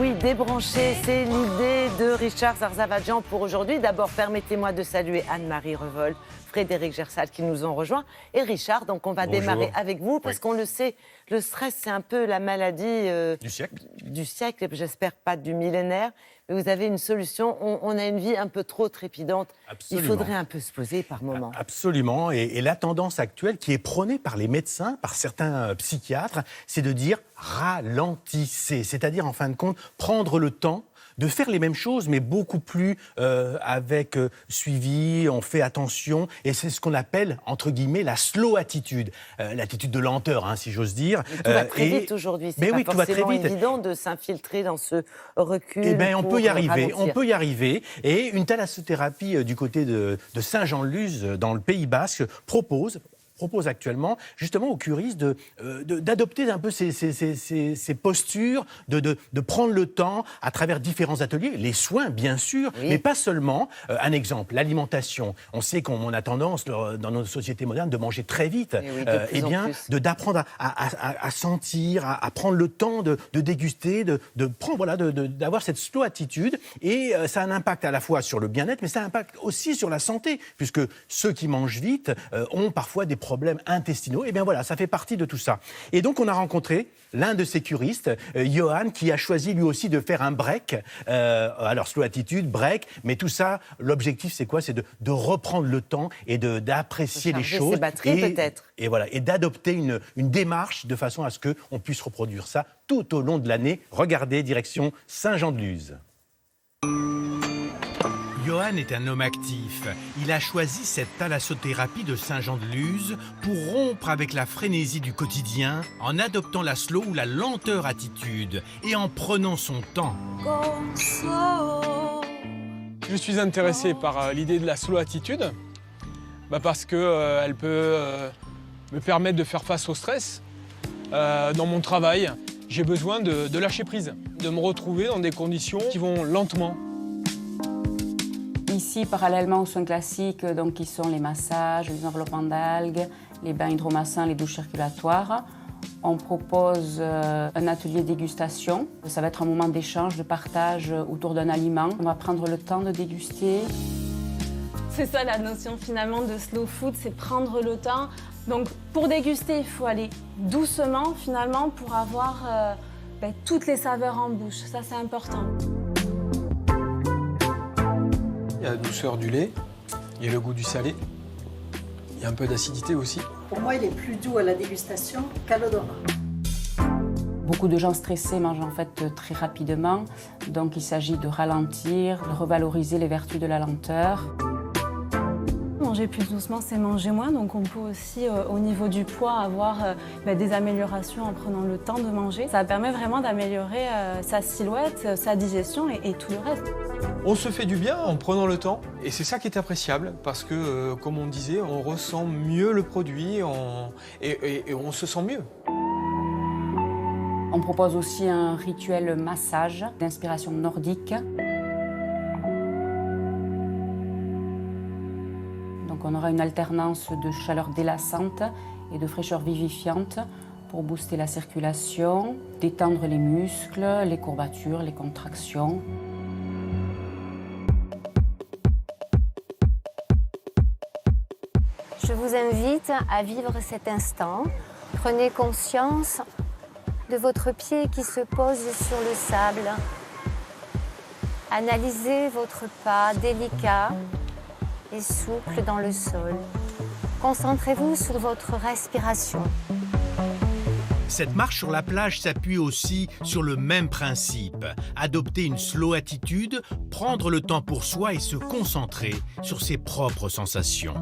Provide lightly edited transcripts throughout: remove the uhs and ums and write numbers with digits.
oui, débrancher, c'est l'idée de Richard Zarzavadjian pour aujourd'hui. D'abord, permettez-moi de saluer Anne-Marie Revol, Frédéric Gersal qui nous ont rejoints. Et Richard, donc on va démarrer avec vous parce qu'on le sait, le stress c'est un peu la maladie du siècle, j'espère pas du millénaire. Mais vous avez une solution, on a une vie un peu trop trépidante. Absolument. Il faudrait un peu se poser par moment. Absolument, et la tendance actuelle qui est prônée par les médecins, par certains psychiatres, c'est de dire ralentissez, c'est-à-dire en fin de compte prendre le temps de faire les mêmes choses, mais beaucoup plus avec suivi, on fait attention, et c'est ce qu'on appelle, entre guillemets, la slow attitude, l'attitude de lenteur, hein, si j'ose dire. Mais tout va très vite aujourd'hui, c'est pas forcément évident de s'infiltrer dans ce recul. Eh bien, on peut y arriver, et une thalassothérapie du côté de Saint-Jean-de-Luz, dans le Pays Basque, propose actuellement, justement, aux curistes d'adopter un peu ces postures, de prendre le temps à travers différents ateliers, les soins, bien sûr, mais pas seulement. Un exemple, l'alimentation. On sait qu'on a tendance, dans nos sociétés modernes, de manger très vite. Eh bien, d'apprendre à sentir, à prendre le temps de déguster, d'avoir cette slow attitude. Et ça a un impact à la fois sur le bien-être, mais ça a un impact aussi sur la santé, puisque ceux qui mangent vite ont parfois des problèmes intestinaux. Et bien voilà, ça fait partie de tout ça. Et donc, on a rencontré l'un de ces curistes, Johan, qui a choisi lui aussi de faire un break. Alors, slow attitude, break, mais tout ça, l'objectif, c'est quoi ? C'est de reprendre le temps et d'apprécier les choses. Ses batteries, peut-être. Et voilà, et d'adopter une démarche de façon à ce qu'on puisse reproduire ça tout au long de l'année. Regardez, direction Saint-Jean-de-Luz. Johan est un homme actif. Il a choisi cette thalassothérapie de Saint-Jean-de-Luz pour rompre avec la frénésie du quotidien en adoptant la slow ou la lenteur attitude et en prenant son temps. Je suis intéressé par l'idée de la slow attitude parce qu'elle peut me permettre de faire face au stress. Dans mon travail, j'ai besoin de lâcher prise, de me retrouver dans des conditions qui vont lentement. Ici, parallèlement aux soins classiques, donc, qui sont les massages, les enveloppements d'algues, les bains hydromassants, les douches circulatoires, on propose un atelier dégustation. Ça va être un moment d'échange, de partage autour d'un aliment. On va prendre le temps de déguster. C'est ça la notion finalement de slow food, c'est prendre le temps. Donc pour déguster, il faut aller doucement finalement pour avoir toutes les saveurs en bouche. Ça, c'est important. Il y a la douceur du lait, il y a le goût du salé, il y a un peu d'acidité aussi. Pour moi, il est plus doux à la dégustation qu'à l'odorat. Beaucoup de gens stressés mangent en fait très rapidement, donc il s'agit de ralentir, de revaloriser les vertus de la lenteur. Manger plus doucement, c'est manger moins, donc on peut aussi, au niveau du poids, avoir des améliorations en prenant le temps de manger. Ça permet vraiment d'améliorer sa silhouette, sa digestion et tout le reste. On se fait du bien en prenant le temps, et c'est ça qui est appréciable, parce que, comme on disait, on ressent mieux le produit et on se sent mieux. On propose aussi un rituel massage d'inspiration nordique. Donc on aura une alternance de chaleur délassante et de fraîcheur vivifiante pour booster la circulation, détendre les muscles, les courbatures, les contractions. Je vous invite à vivre cet instant. Prenez conscience de votre pied qui se pose sur le sable. Analysez votre pas délicat et souple dans le sol. Concentrez-vous sur votre respiration. Cette marche sur la plage s'appuie aussi sur le même principe. Adopter une slow attitude, prendre le temps pour soi et se concentrer sur ses propres sensations.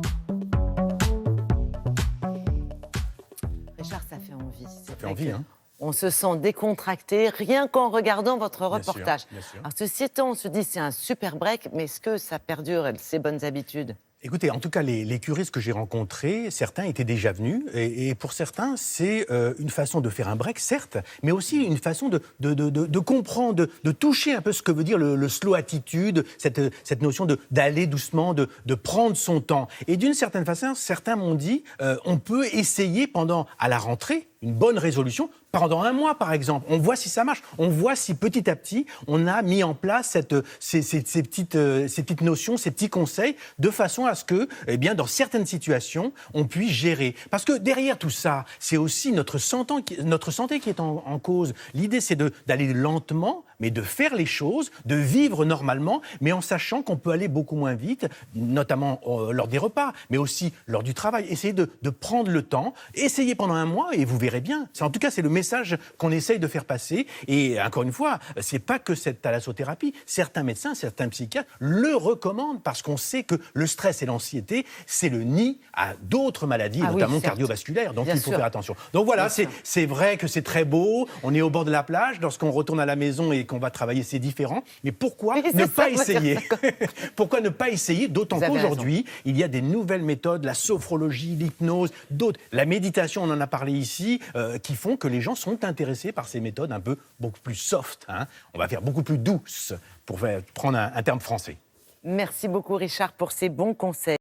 Richard, ça fait envie. Ça fait envie, hein ? On se sent décontracté rien qu'en regardant votre reportage. Bien sûr. Alors, ceci étant, on se dit c'est un super break, mais est-ce que ça perdure, ces bonnes habitudes ? Écoutez, en tout cas, les curistes que j'ai rencontrés, certains étaient déjà venus, et pour certains, c'est une façon de faire un break, certes, mais aussi une façon de comprendre, de toucher un peu ce que veut dire le slow attitude, cette notion d'aller doucement, de prendre son temps. Et d'une certaine façon, certains m'ont dit, on peut essayer à la rentrée, une bonne résolution pendant un mois, par exemple. On voit si ça marche. On voit si petit à petit, on a mis en place ces petites notions, ces petits conseils, de façon à ce que, eh bien, dans certaines situations, on puisse gérer. Parce que derrière tout ça, c'est aussi notre santé qui est en cause. L'idée, c'est d'aller lentement, mais de faire les choses, de vivre normalement, mais en sachant qu'on peut aller beaucoup moins vite, notamment lors des repas, mais aussi lors du travail. Essayez de prendre le temps, essayez pendant un mois et vous verrez bien. En tout cas, c'est le message qu'on essaye de faire passer. Et encore une fois, c'est pas que cette thalassothérapie. Certains médecins, certains psychiatres le recommandent parce qu'on sait que le stress et l'anxiété, c'est le nid à d'autres maladies, notamment cardiovasculaires. Donc il faut faire attention. Donc voilà, c'est vrai que c'est très beau. On est au bord de la plage. Lorsqu'on retourne à la maison et qu'on va travailler, c'est différent. Mais pourquoi ne pas essayer? Pourquoi ne pas essayer? D'autant qu'aujourd'hui, il y a des nouvelles méthodes, la sophrologie, l'hypnose, d'autres. La méditation, on en a parlé ici, qui font que les gens sont intéressés par ces méthodes un peu beaucoup plus soft. On va faire beaucoup plus douce, pour prendre un terme français. Merci beaucoup Richard pour ces bons conseils.